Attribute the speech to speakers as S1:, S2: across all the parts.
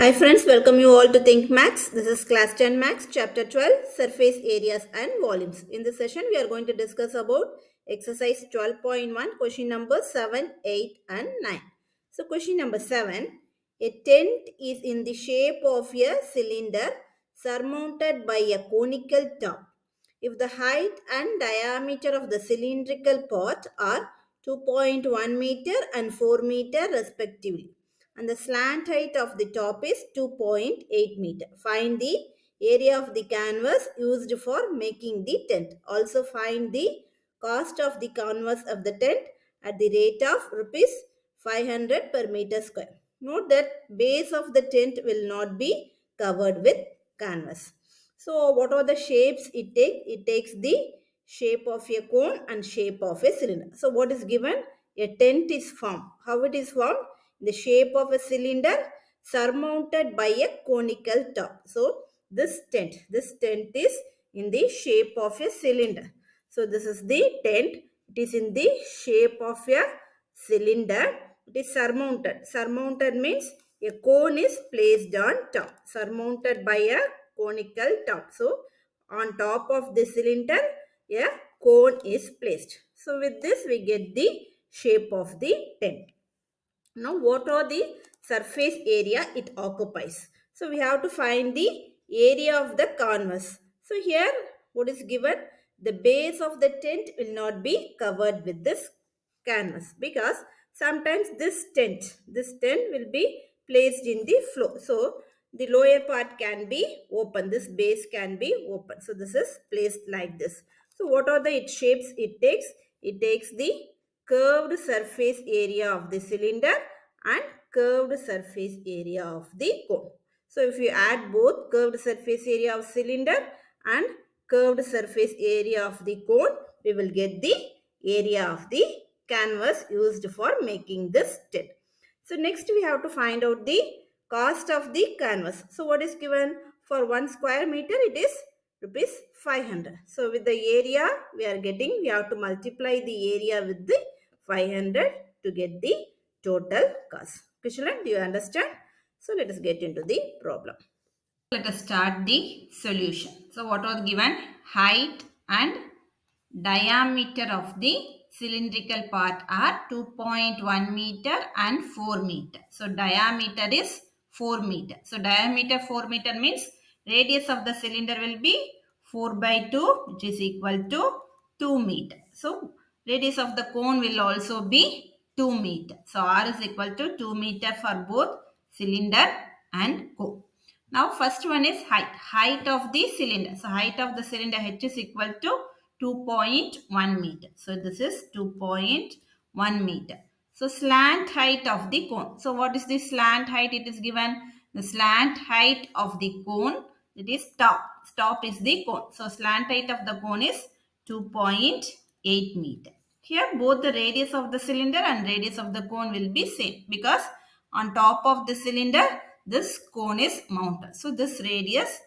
S1: Hi friends, welcome you all to Think Max. This is class 10 Max, chapter 12, surface areas and volumes. In this session, we are going to discuss about exercise 12.1, question number 7, 8 and 9. So question number 7, a tent is in the shape of a cylinder surmounted by a conical top. If the height and diameter of the cylindrical part are 2.1 meter and 4 meter respectively, and the slant height of the top is 2.8 meter. Find the area of the canvas used for making the tent. Also find the cost of the canvas of the tent at the rate of rupees 500 per meter square. Note that base of the tent will not be covered with canvas. So what are the shapes it takes? It takes the shape of a cone and shape of a cylinder. So what is given? A tent is formed. How it is formed? In the shape of a cylinder surmounted by a conical top. So this tent is in the shape of a cylinder. So this is the tent. It is in the shape of a cylinder. It is surmounted. Surmounted means a cone is placed on top. Surmounted by a conical top. So on top of the cylinder, a cone is placed. So with this we get the shape of the tent. Now, what are the surface area it occupies? So, we have to find the area of the canvas. So, here what is given? The base of the tent will not be covered with this canvas because sometimes this tent will be placed in the floor. So, the lower part can be open. This base can be open. So, this is placed like this. So, what are the shapes it takes? It takes the curved surface area of the cylinder and curved surface area of the cone. So if you add both curved surface area of cylinder and curved surface area of the cone, we will get the area of the canvas used for making this tent. So next we have to find out the cost of the canvas. So what is given? For 1 square meter it is rupees 500. So with the area we are getting, we have to multiply the area with the 500 to get the total cost. Okay, children, do you understand? So let us get into the problem. Let us start the solution. So what was given? Height and diameter of the cylindrical part are 2.1 meter and 4 meter. So diameter is 4 meter. So diameter 4 meter means radius of the cylinder will be 4 by 2, which is equal to 2 meter. So radius of the cone will also be 2 meter. So R is equal to 2 meter for both cylinder and cone. Now first one is height. Height of the cylinder. So height of the cylinder H is equal to 2.1 meter. So this is 2.1 meter. So slant height of the cone. So what is the slant height? It is given the slant height of the cone. It is top. Top is the cone. So slant height of the cone is 2.8 meter. Here both the radius of the cylinder and radius of the cone will be same because on top of the cylinder this cone is mounted. So this radius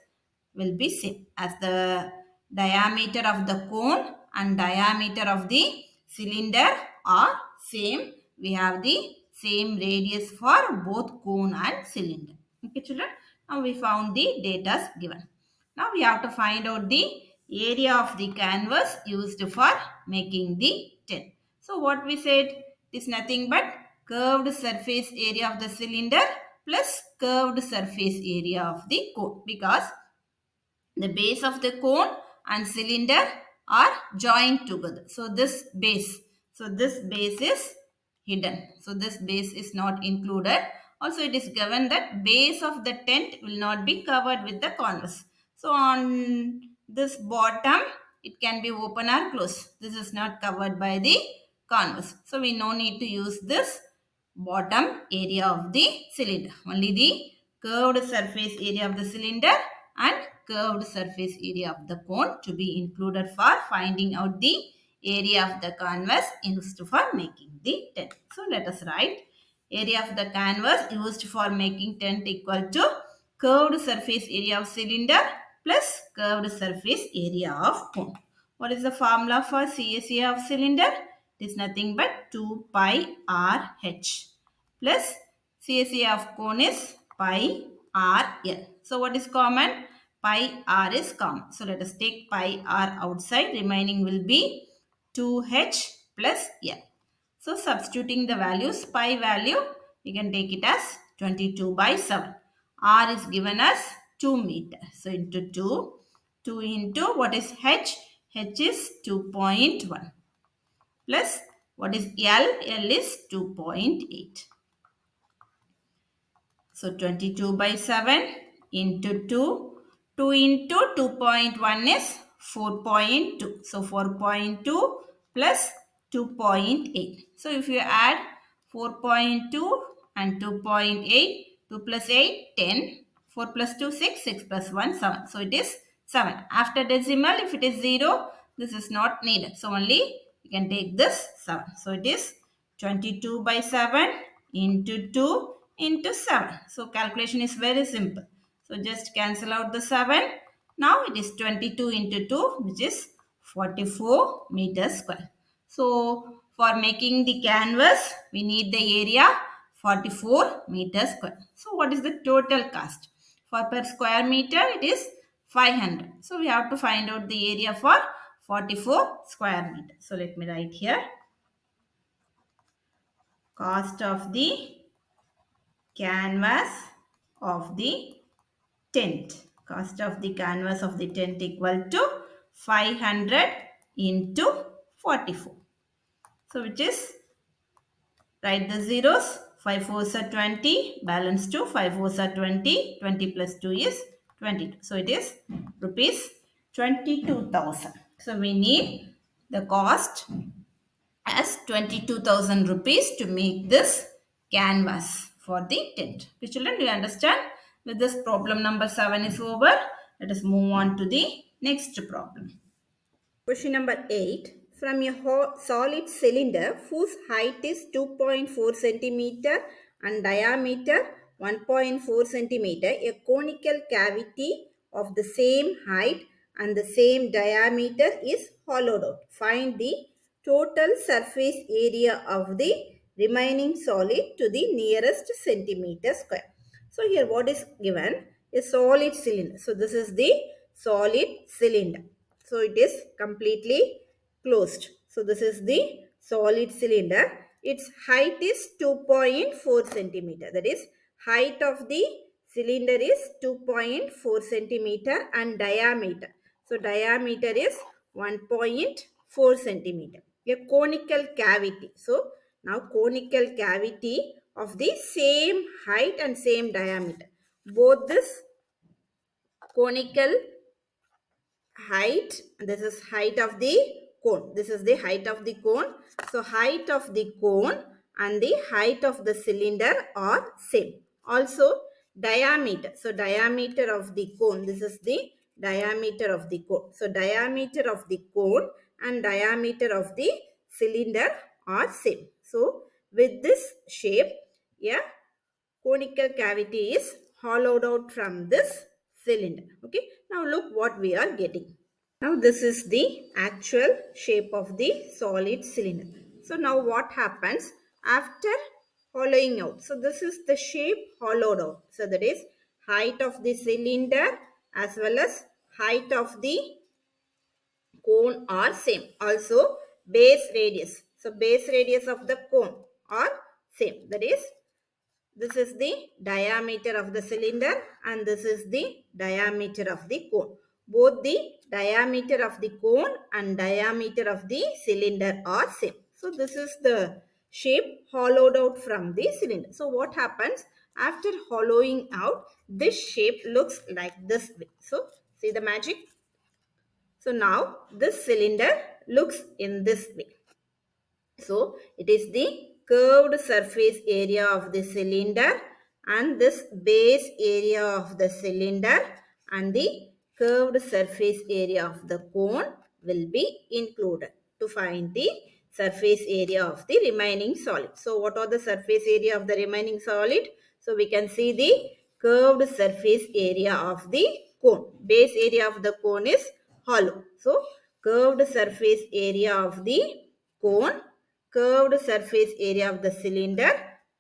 S1: will be same as the diameter of the cone and diameter of the cylinder are same. We have the same radius for both cone and cylinder. Okay children. Now we found the data given. Now we have to find out the area of the canvas used for making the tent. So what we said is nothing but curved surface area of the cylinder plus curved surface area of the cone because the base of the cone and cylinder are joined together. So this base is hidden. So this base is not included. Also it is given that base of the tent will not be covered with the canvas. So on this bottom it can be open or closed. This is not covered by the canvas. So we no need to use this bottom area of the cylinder. Only the curved surface area of the cylinder and curved surface area of the cone to be included for finding out the area of the canvas used for making the tent. So let us write area of the canvas used for making tent equal to curved surface area of cylinder plus curved surface area of cone. What is the formula for CSA of cylinder? It is nothing but 2 pi RH plus CSA of cone is pi RL. So what is common? Pi R is common. So let us take pi R outside. Remaining will be 2h plus L. So substituting the values, pi value, we can take it as 22 by 7. R is given as 2 meter. So into 2, 2 into what is h? H is 2.1 plus what is L? L is 2.8. So 22 by 7 into 2. 2 into 2.1 is 4.2. So 4.2 plus 2.8. So if you add 4.2 and 2.8, 2 plus 8, 10. 4 plus 2, 6. 6 plus 1, 7. So it is 7. After decimal, if it is 0, this is not needed. So only you can take this 7. So it is 22 by 7 into 2 into 7. So calculation is very simple. So just cancel out the 7. Now it is 22 into 2, which is 44 meters square. So for making the canvas, we need the area 44 meters square. So what is the total cost? For per square meter, it is 500. So we have to find out the area for 44 square meter. So let me write here. Cost of the canvas of the tent. Cost of the canvas of the tent equal to 500 into 44. So which is, write the zeros. 5 fours are 20, balance 2, 5 fours are 20, 20 plus 2 is 22. So it is rupees 22,000. So we need the cost as 22,000 rupees to make this canvas for the tent. Okay, children, do you understand? With this, problem number 7 is over. Let us move on to the next problem. Question number 8. From a solid cylinder whose height is 2.4 centimeter and diameter 1.4 centimeter, a conical cavity of the same height and the same diameter is hollowed out. Find the total surface area of the remaining solid to the nearest centimeter square. So here what is given? A solid cylinder. So this is the solid cylinder. So it is completely closed. So this is the solid cylinder. Its height is 2.4 centimeter. That is, height of the cylinder is 2.4 centimeter and diameter. So diameter is 1.4 centimeter. A conical cavity. So now conical cavity of the same height and same diameter. Both this conical height, this is height of the cone, this is the height of the cone. So height of the cone and the height of the cylinder are same. Also diameter, so diameter of the cone, this is the diameter of the cone. So diameter of the cone and diameter of the cylinder are same. So with this shape, yeah, conical cavity is hollowed out from this cylinder. Okay, now look what we are getting. Now this is the actual shape of the solid cylinder. So now what happens after hollowing out? So this is the shape hollowed out. So that is height of the cylinder as well as height of the cone are same. Also base radius. So base radius of the cone are same. That is, this is the diameter of the cylinder and this is the diameter of the cone. Both the diameter of the cone and diameter of the cylinder are same. So this is the shape hollowed out from the cylinder. So what happens after hollowing out? This shape looks like this way. So see the magic. So now this cylinder looks in this way. So it is the curved surface area of the cylinder and this base area of the cylinder and the curved surface area of the cone will be included to find the surface area of the remaining solid. So what are the surface area of the remaining solid? So we can see the curved surface area of the cone. Base area of the cone is hollow. So curved surface area of the cone, curved surface area of the cylinder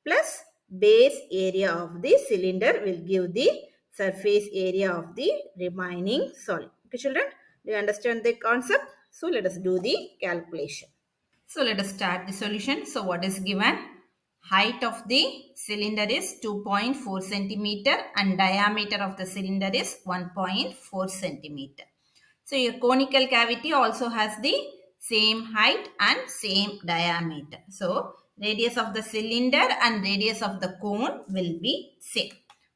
S1: plus base area of the cylinder will give the surface area of the remaining solid. Okay, children, do you understand the concept? So let us do the calculation. So let us start the solution. So what is given? Height of the cylinder is 2.4 centimeter and diameter of the cylinder is 1.4 centimeter. So your conical cavity also has the same height and same diameter. So radius of the cylinder and radius of the cone will be same.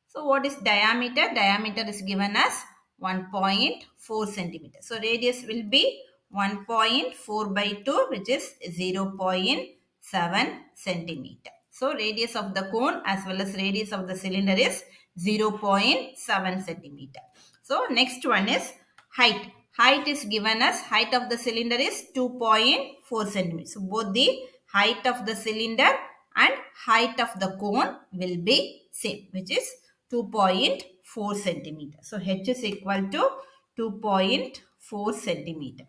S1: So what is diameter? Diameter is given as 1.4 centimeter. So radius will be 1.4 by 2, which is 0.7 centimeter. So radius of the cone as well as radius of the cylinder is 0.7 centimeter. So next one is height. Height is given as height of the cylinder is 2.4 centimeters. So both the height of the cylinder and height of the cone will be same, which is 2.4 centimeter. So H is equal to 2.4 centimeter.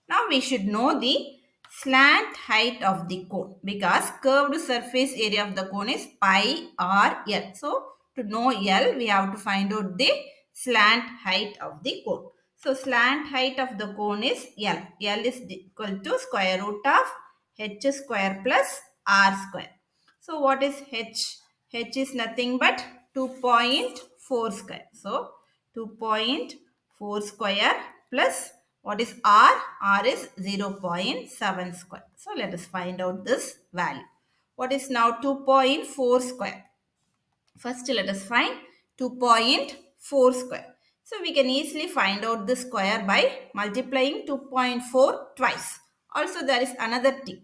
S1: Now we should know the slant height of the cone because curved surface area of the cone is pi r L. So to know L, we have to find out the slant height of the cone. So slant height of the cone is L. L is equal to square root of h square plus r square. So what is h? H is nothing but 2.4 square. So 2.4 square plus what is r? R is 0.7 square. So let us find out this value. What is now 2.4 square? First, let us find 2.4 square. So we can easily find out the square by multiplying 2.4 twice. Also, there is another tip.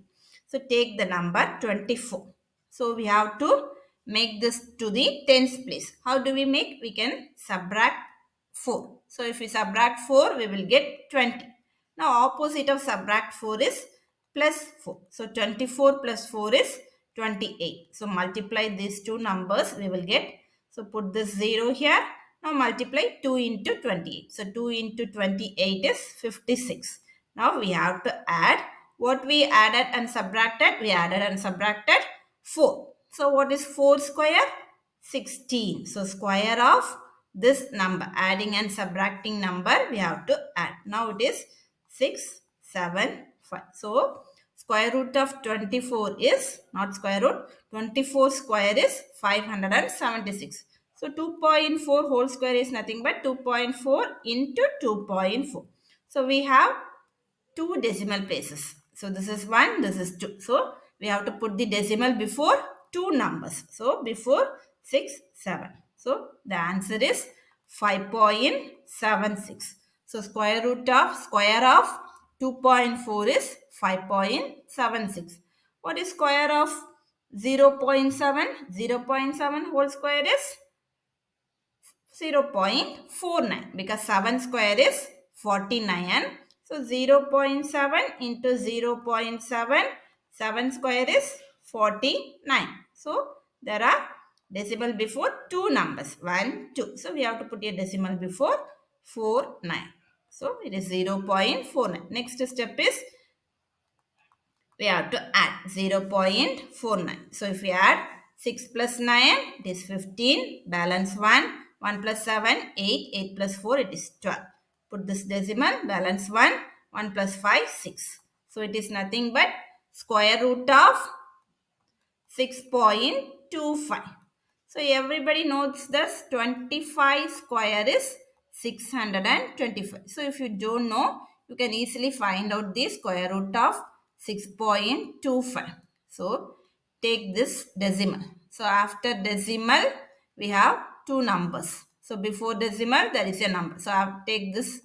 S1: So take the number 24. So we have to make this to the tens place. How do we make? We can subtract 4. So if we subtract 4, we will get 20. Now opposite of subtract 4 is plus 4. So 24 plus 4 is 28. So multiply these two numbers, we will get. So put this 0 here. Now multiply 2 into 28. So 2 into 28 is 56. Now we have to add what we added and subtracted. We added and subtracted 4. So what is 4 square? 16. So square of this number, adding and subtracting number, we have to add. Now it is 6, 7, 5. So square root of 24 is, not square root, 24 square is 576. So 2.4 whole square is nothing but 2.4 into 2.4. So we have two decimal places. So this is 1, this is 2. So we have to put the decimal before two numbers. So before 6, 7. So the answer is 5.76. So square of 2.4 is 5.76. What is square of 0.7? 0.7 whole square is 0.49 because 7 square is 49. So 0.7 into 0.7, 7 square is 49. So there are decimal before two numbers, 1, 2. So we have to put a decimal before 49. So it is 0.49. Next step is we have to add 0.49. So if we add 6 plus 9, it is 15. Balance 1. 1 plus 7, 8. 8 plus 4, it is 12. Put this decimal. Balance 1. 1 plus 5, 6. So it is nothing but square root of 6.25. So everybody knows this 25 square is 625. So if you don't know, you can easily find out the square root of 6.25. So take this decimal. So after decimal, we have two numbers. So before decimal, there is a number. So I have to take this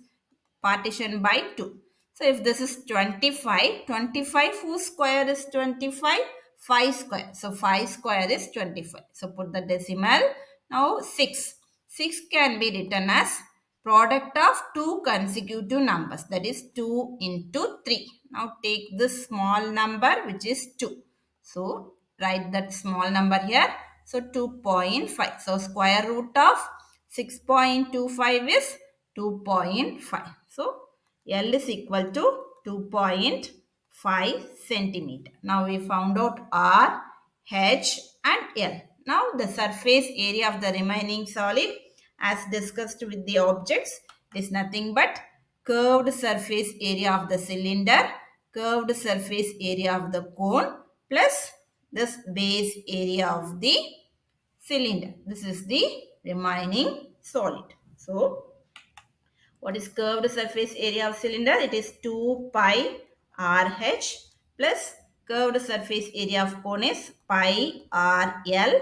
S1: partition by 2. So if this is 25, 25 whose square is 25? 5 square. So 5 square is 25. So put the decimal. Now 6. 6 can be written as product of two consecutive numbers. That is 2 into 3. Now take this small number which is 2. So write that small number here. So 2.5. So square root of 6.25 is 2.5. So L is equal to 2.5 centimeter. Now we found out R, H and L. Now the surface area of the remaining solid as discussed with the objects is nothing but curved surface area of the cylinder, curved surface area of the cone plus this base area of the cylinder. This is the remaining solid. So what is curved surface area of cylinder? It is 2 pi RH plus curved surface area of cone is pi RL.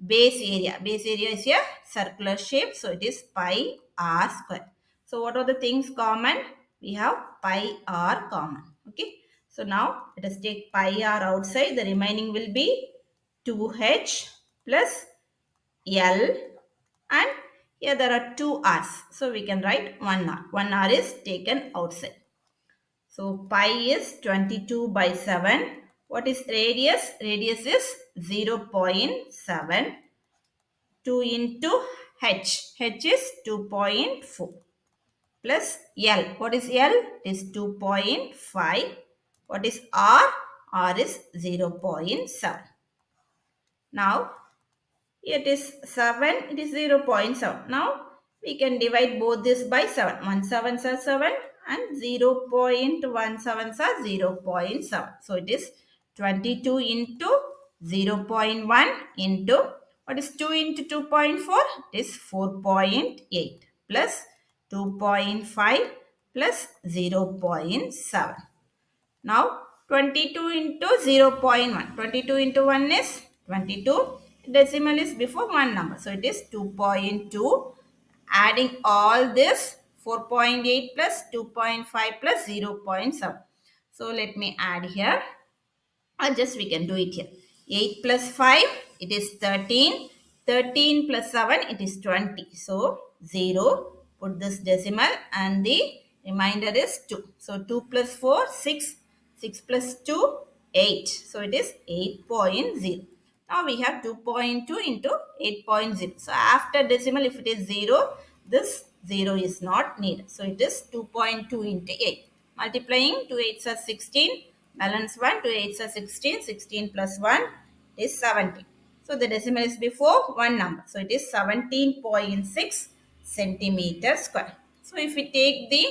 S1: Base area. Base area is a circular shape. So it is pi R square. So what are the things common? We have pi R common. Okay. So now let us take pi R outside. The remaining will be 2H plus L, and here there are two R's. So we can write 1 R. 1 R is taken outside. So pi is 22 by 7. What is radius? Radius is 0.7. 2 into H. H is 2.4 plus L. What is L? It is 2.5. What is R? R is 0.7. Now it is 7, it is 0.7. Now we can divide both this by 7. 1 7s are 7 and 0.17s are 0.7. So it is 22 into 0.1 into, what is 2 into 2.4? It is 4.8 plus 2.5 plus 0.7. Now 22 into 0.1. 22 into 1 is 22. Decimal is before one number. So it is 2.2. Adding all this 4.8 plus 2.5 plus 0.7. So let me add here, or just we can do it here. 8 plus 5, it is 13. 13 plus 7, it is 20. So 0, put this decimal and the remainder is 2. So 2 plus 4, 6. 6 plus 2, 8. So it is 8.0. Now we have 2.2 into 8.0. So after decimal, if it is 0, this 0 is not needed. So it is 2.2 into 8. Multiplying 2 8s are 16. Balance 1, 2 8s are 16. 16 plus 1 is 17. So the decimal is before one number. So it is 17.6 centimeter square. So if we take the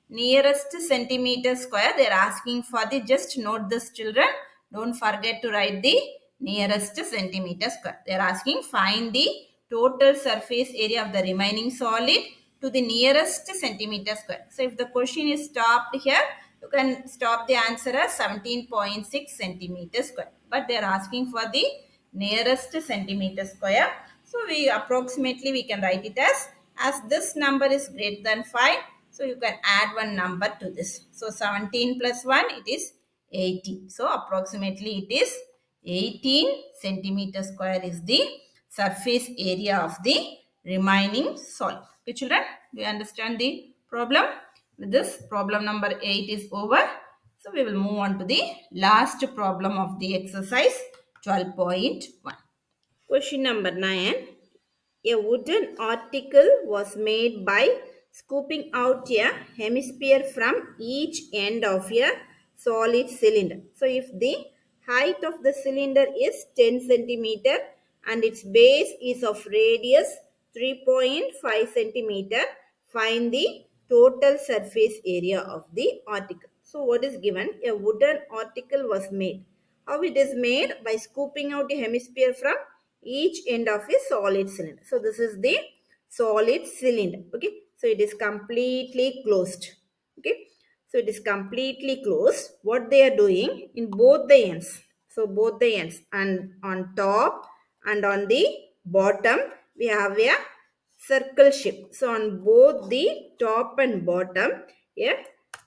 S1: nearest centimeter square, they are asking for the, just note this children, don't forget to write the nearest centimeter square. They are asking find the total surface area of the remaining solid to the nearest centimeter square. So if the question is stopped here, you can stop the answer as 17.6 centimeter square. But they are asking for the nearest centimeter square. So we approximately we can write it as this number is greater than 5. So you can add one number to this. So 17 plus 1, it is 18. So approximately it is 18 centimeter square is the surface area of the remaining solid. Okay children, do you understand the problem? With this, problem number 8 is over. So we will move on to the last problem of the exercise 12.1. Question number 9. A wooden article was made by scooping out a hemisphere from each end of a solid cylinder. So if the height of the cylinder is 10 centimeter and its base is of radius 3.5 centimeter, find the total surface area of the article. So what is given? A wooden article was made. How it is made? By scooping out a hemisphere from each end of a solid cylinder. So this is the solid cylinder. Okay. So it is completely closed. Okay. So it is completely closed. What they are doing in both the ends. So both the ends, and on top and on the bottom we have a circle shape. So on both the top and bottom, a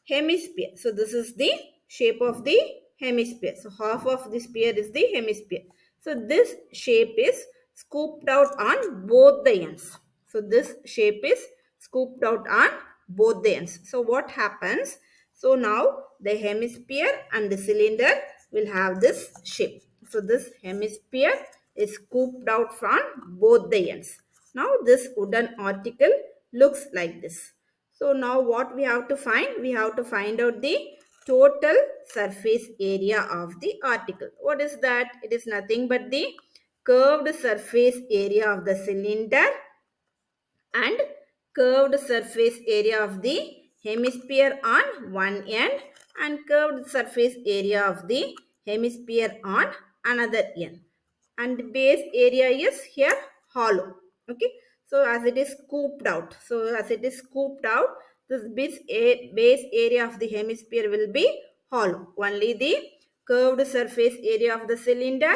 S1: hemisphere. So this is the shape of the hemisphere. So half of the sphere is the hemisphere. So this shape is scooped out on both the ends. So this shape is scooped out on both the ends. So what happens? So now the hemisphere and the cylinder will have this shape. So this hemisphere is scooped out from both the ends. Now this wooden article looks like this. So now what we have to find? We have to find out the total surface area of the article. What is that? It is nothing but the curved surface area of the cylinder and curved surface area of the hemisphere on one end and curved surface area of the hemisphere on another end, and the base area is here hollow. Okay, so as it is scooped out, this base area of the hemisphere will be hollow. Only the curved surface area of the cylinder,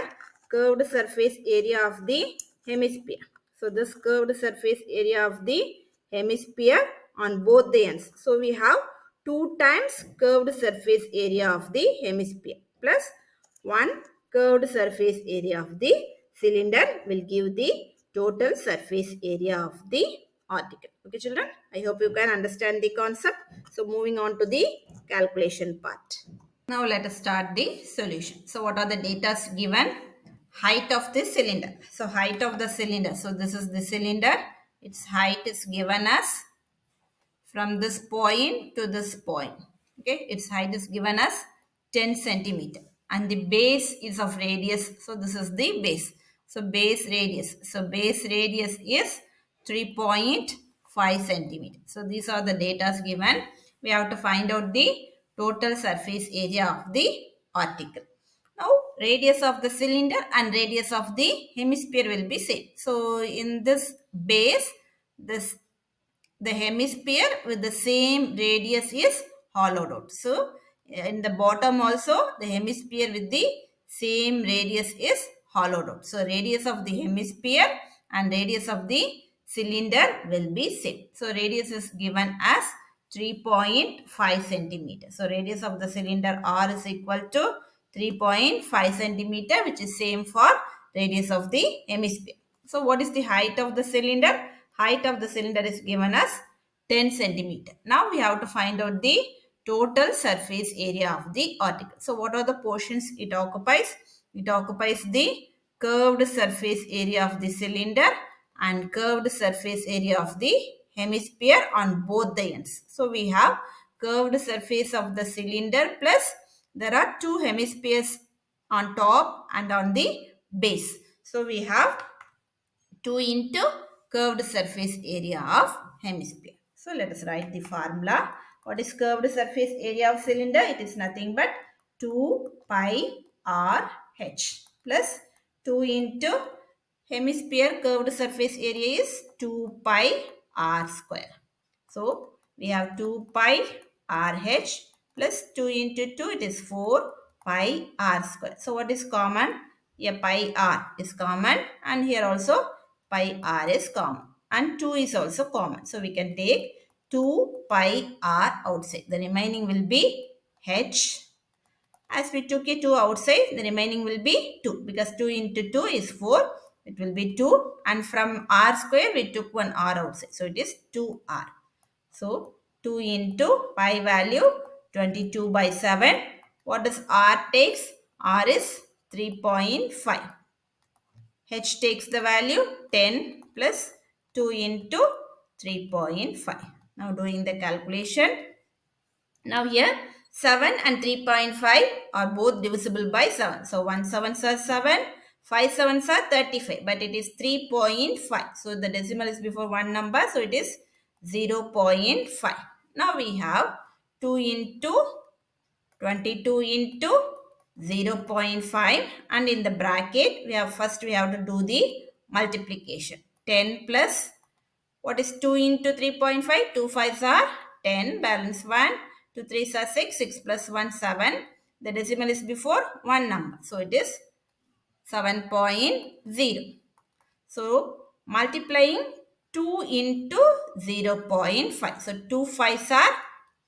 S1: curved surface area of the hemisphere. So this curved surface area of the hemisphere on both the ends. So we have 2 times curved surface area of the hemisphere plus 1 curved surface area of the cylinder will give the total surface area of the article. Okay children, I hope you can understand the concept. So moving on to the calculation part. Now let us start the solution. So what are the data given? Height of the cylinder. So height of the cylinder. So this is the cylinder. Its height is given as from this point to this point. Okay, its height is given as 10 centimeter and the base is of radius. So this is the base. So base radius. So base radius is 3.5 centimeter. So these are the data given. We have to find out the total surface area of the article. Now radius of the cylinder and radius of the hemisphere will be same. So in this base, the hemisphere with the same radius is hollowed out. So in the bottom also the hemisphere with the same radius is hollowed out. So radius of the hemisphere and radius of the cylinder will be same. So radius is given as 3.5 centimeter. So radius of the cylinder R is equal to 3.5 centimeter, which is same for radius of the hemisphere. So what is the height of the cylinder? Height of the cylinder is given as 10 centimeter. Now we have to find out the total surface area of the article. So what are the portions it occupies? It occupies the curved surface area of the cylinder and curved surface area of the hemisphere on both the ends. So we have curved surface of the cylinder plus there are two hemispheres on top and on the base. So we have 2 into curved surface area of hemisphere. So let us write the formula. What is curved surface area of cylinder? It is nothing but 2 pi r h plus 2 into hemisphere curved surface area is 2 pi r square. So we have 2 pi rh plus 2 into 2, it is 4 pi r square. So what is common? A pi r is common and here also pi r is common and 2 is also common. So we can take 2 pi r outside. The remaining will be h. As we took a 2 outside, the remaining will be 2 because 2 into 2 is 4. It will be 2 and from r square we took one r outside. So it is 2r. So 2 into pi value 22 by 7. What does r takes? R is 3.5. H takes the value 10 plus 2 into 3.5. Now doing the calculation. Now here 7 and 3.5 are both divisible by 7. So 1 7s are 7, 5 7s are 35, but it is 3.5. So the decimal is before one number, so it is 0.5. Now we have 2 into 22 into 0.5 and in the bracket we have we have to do the multiplication. 10 plus what is 2 into 3.5? 2 5s are 10, balance 1, 2 3s are 6, 6 plus 1 7. The decimal is before one number, so it is 7.0. So multiplying 2 into 0.5. So 2 5s are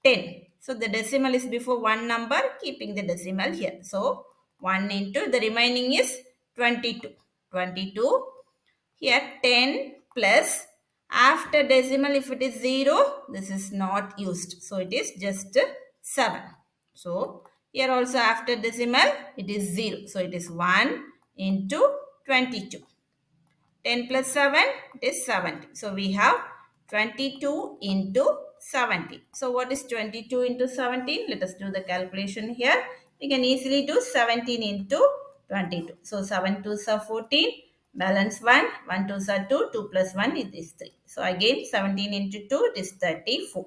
S1: 10. So the decimal is before one number, keeping the decimal here. So 1 into the remaining is 22. 22. Here 10 plus after decimal if it is 0, this is not used. So it is just 7. So here also after decimal it is 0. So it is 1 into 22. 10 plus 7 is 70. So we have 22 into 70. So what is 22 into 17? Let us do the calculation here. We can easily do 17 into 22. So 7 2s are 14. Balance 1, 1 2s are 2, 2 plus 1 is 3. So again 17 into 2 it is 34.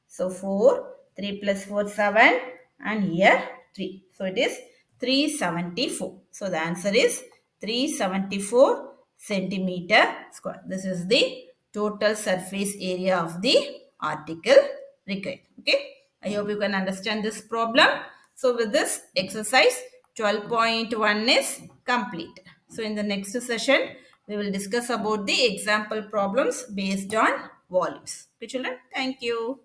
S1: So 4, 3 plus 4 7 and here 3. So it is 374. So the answer is 374 centimeter square. This is the total surface area of the article required. Okay. I hope you can understand this problem. So with this exercise 12.1 is complete. So in the next session, we will discuss about the example problems based on volumes. Okay, children, thank you.